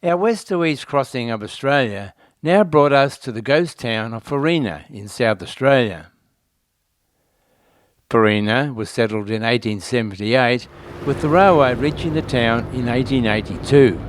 Our west to east crossing of Australia now brought us to the ghost town of Farina in South Australia. Farina was settled in 1878, with the railway reaching the town in 1882.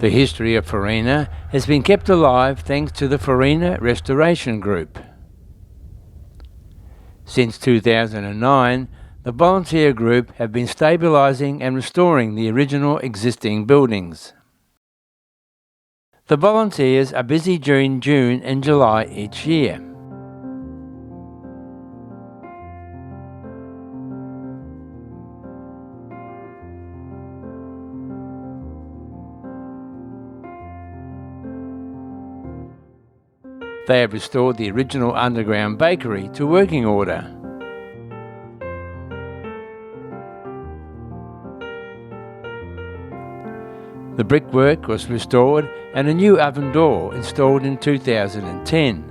The history of Farina has been kept alive thanks to the Farina Restoration Group. Since 2009, the volunteer group have been stabilising and restoring the original existing buildings. The volunteers are busy during June and July each year. They have restored the original underground bakery to working order. The brickwork was restored and a new oven door installed in 2010.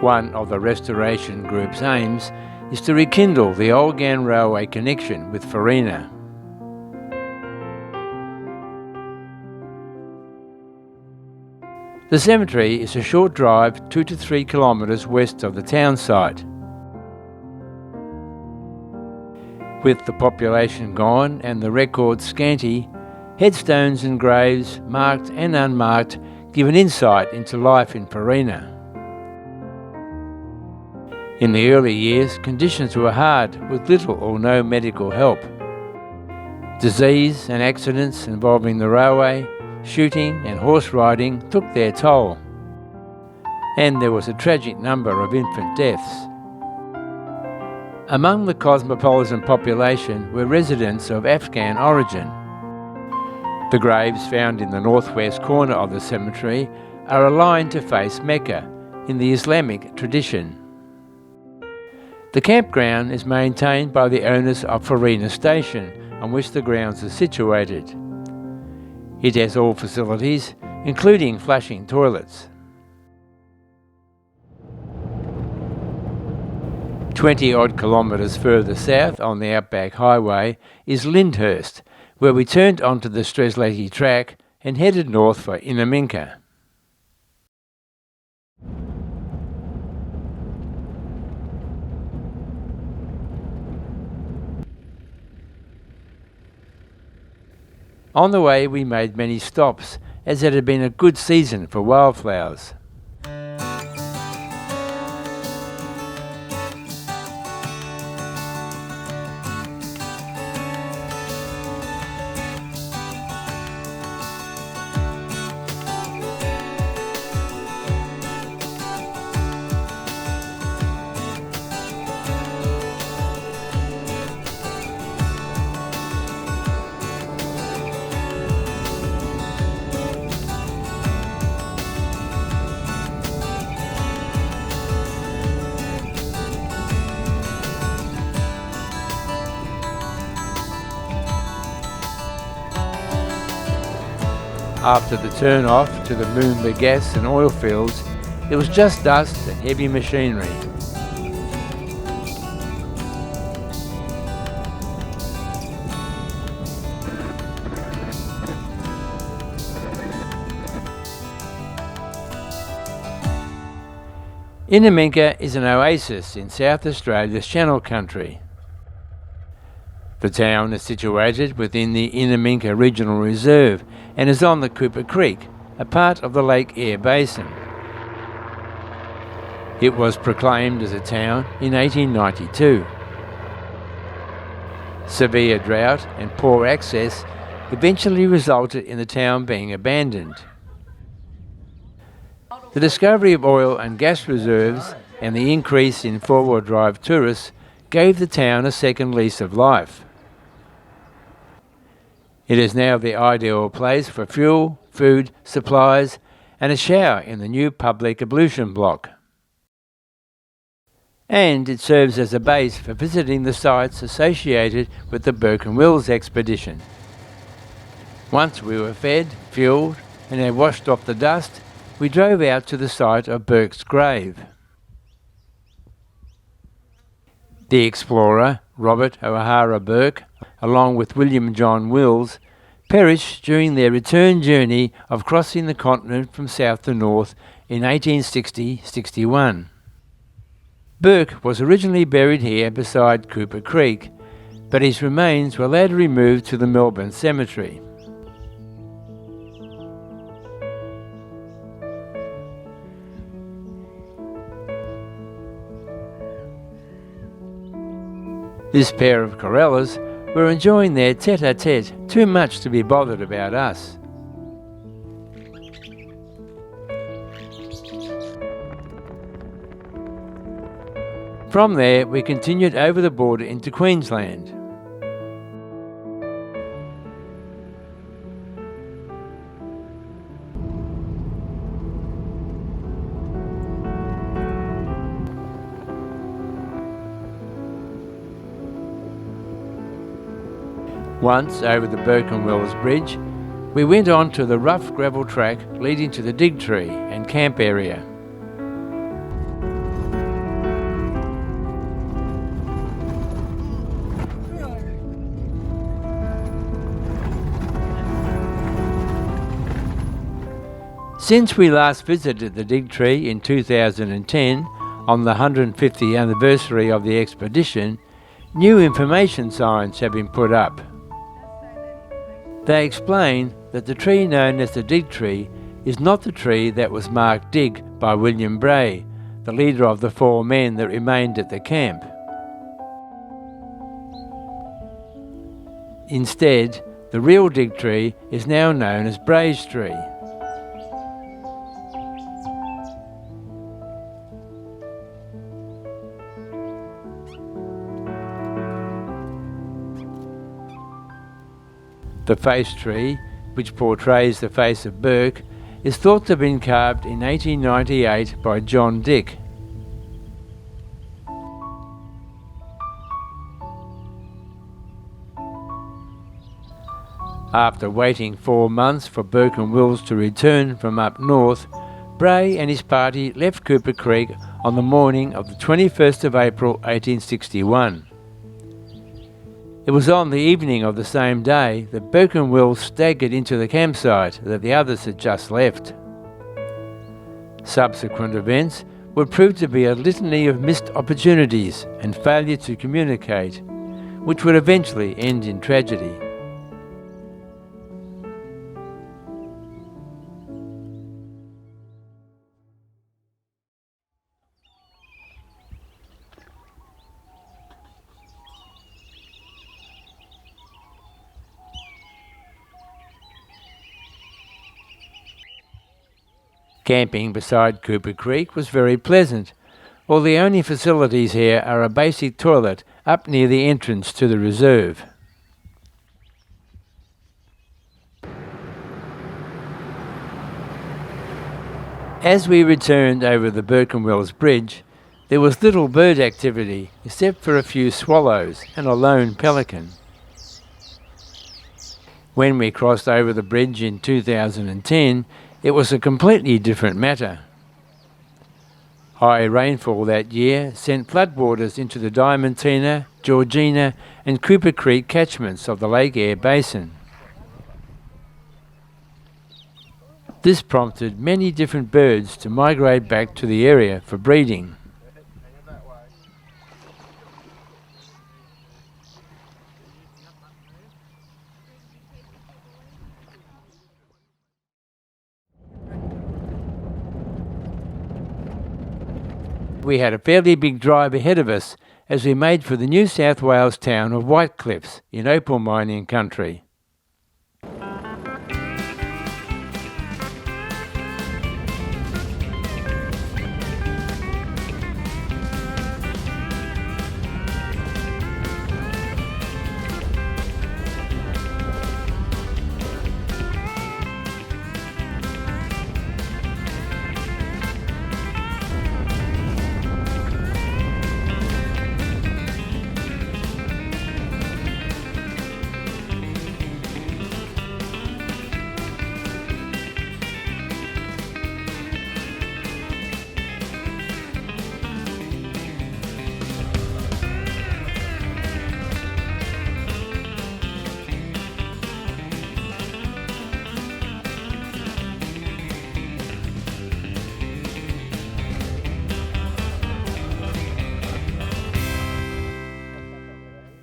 One of the restoration group's aims is to rekindle the Olgan Railway connection with Farina. The cemetery is a short drive 2 to 3 kilometres west of the town site. With the population gone and the records scanty, headstones and graves, marked and unmarked, give an insight into life in Farina. In the early years, conditions were hard with little or no medical help. Disease and accidents involving the railway, shooting and horse riding took their toll, and there was a tragic number of infant deaths. Among the cosmopolitan population were residents of Afghan origin. The graves found in the northwest corner of the cemetery are aligned to face Mecca in the Islamic tradition. The campground is maintained by the owners of Farina Station, on which the grounds are situated. It has all facilities, including flushing toilets. 20-odd kilometres further south on the Outback Highway is Lyndhurst, where we turned onto the Strzelecki Track and headed north for Innamincka. On the way we made many stops, as it had been a good season for wildflowers. After the turn-off to the Moomba gas and oil fields, there was just dust and heavy machinery. Innamincka is an oasis in South Australia's Channel Country. The town is situated within the Innamincka Regional Reserve and is on the Cooper Creek, a part of the Lake Eyre Basin. It was proclaimed as a town in 1892. Severe drought and poor access eventually resulted in the town being abandoned. The discovery of oil and gas reserves and the increase in four-wheel drive tourists gave the town a second lease of life. It is now the ideal place for fuel, food, supplies, and a shower in the new public ablution block. And it serves as a base for visiting the sites associated with the Burke and Wills expedition. Once we were fed, fueled, and had washed off the dust, we drove out to the site of Burke's grave. The explorer, Robert O'Hara Burke, along with William John Wills, perished during their return journey of crossing the continent from south to north in 1860-61. Burke was originally buried here beside Cooper Creek, but his remains were later removed to the Melbourne Cemetery. This pair of Corellas were enjoying their tete-a-tete too much to be bothered about us. From there, we continued over the border into Queensland. Once over the Burke and Wells Bridge, we went on to the rough gravel track leading to the Dig Tree and camp area. Since we last visited the Dig Tree in 2010, on the 150th anniversary of the expedition, new information signs have been put up. They explain that the tree known as the Dig Tree is not the tree that was marked Dig by William Bray, the leader of the 4 men that remained at the camp. Instead, the real Dig Tree is now known as Bray's Tree. The face tree, which portrays the face of Burke, is thought to have been carved in 1898 by John Dick. After waiting 4 months for Burke and Wills to return from up north, Bray and his party left Cooper Creek on the morning of the 21st of April 1861. It was on the evening of the same day that Burke and Wills staggered into the campsite that the others had just left. Subsequent events would prove to be a litany of missed opportunities and failure to communicate, which would eventually end in tragedy. Camping beside Cooper Creek was very pleasant, while the only facilities here are a basic toilet up near the entrance to the reserve. As we returned over the Burke and Wells Bridge, there was little bird activity except for a few swallows and a lone pelican. When we crossed over the bridge in 2010, it was a completely different matter. High rainfall that year sent floodwaters into the Diamantina, Georgina and Cooper Creek catchments of the Lake Eyre Basin. This prompted many different birds to migrate back to the area for breeding. We had a fairly big drive ahead of us as we made for the New South Wales town of Whitecliffs in opal mining country.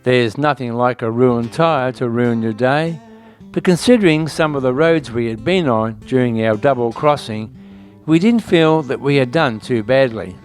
There's nothing like a ruined tyre to ruin your day, but considering some of the roads we had been on during our double crossing, we didn't feel that we had done too badly.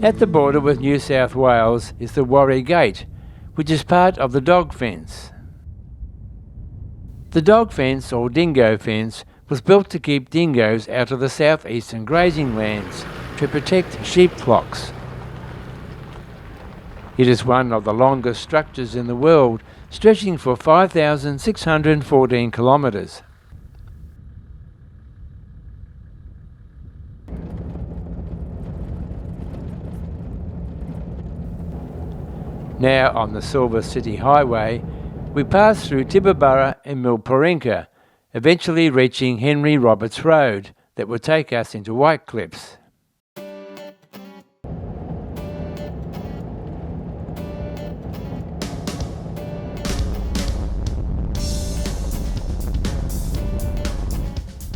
At the border with New South Wales is the Warry Gate, which is part of the dog fence. The dog fence, or dingo fence, was built to keep dingoes out of the southeastern grazing lands to protect sheep flocks. It is one of the longest structures in the world, stretching for 5,614 kilometres. Now on the Silver City Highway, we pass through Tibooburra and Innamincka, eventually reaching Henry Roberts Road that will take us into White Cliffs.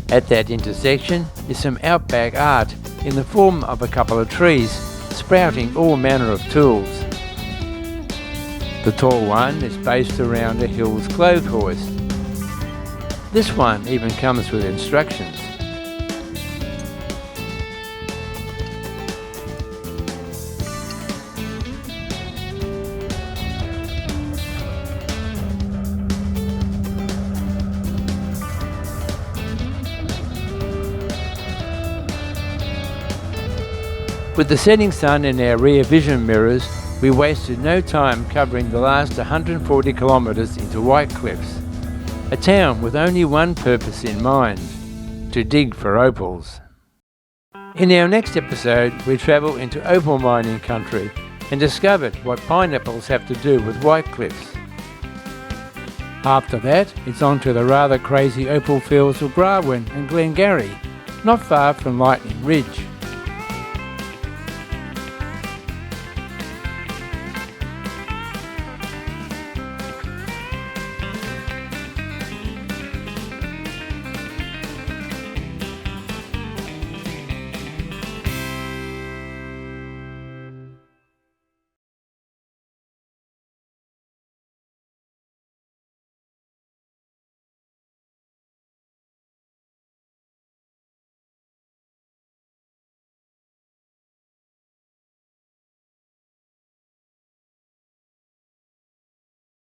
At that intersection is some outback art in the form of a couple of trees sprouting all manner of tools. The tall one is based around a Hills clothes hoist. This one even comes with instructions. With the setting sun in our rear vision mirrors, we wasted no time covering the last 140 kilometres into White Cliffs, a town with only one purpose in mind: to dig for opals. In our next episode, we travel into opal mining country and discovered what pineapples have to do with White Cliffs. After that, it's on to the rather crazy opal fields of Grawin and Glengarry, not far from Lightning Ridge.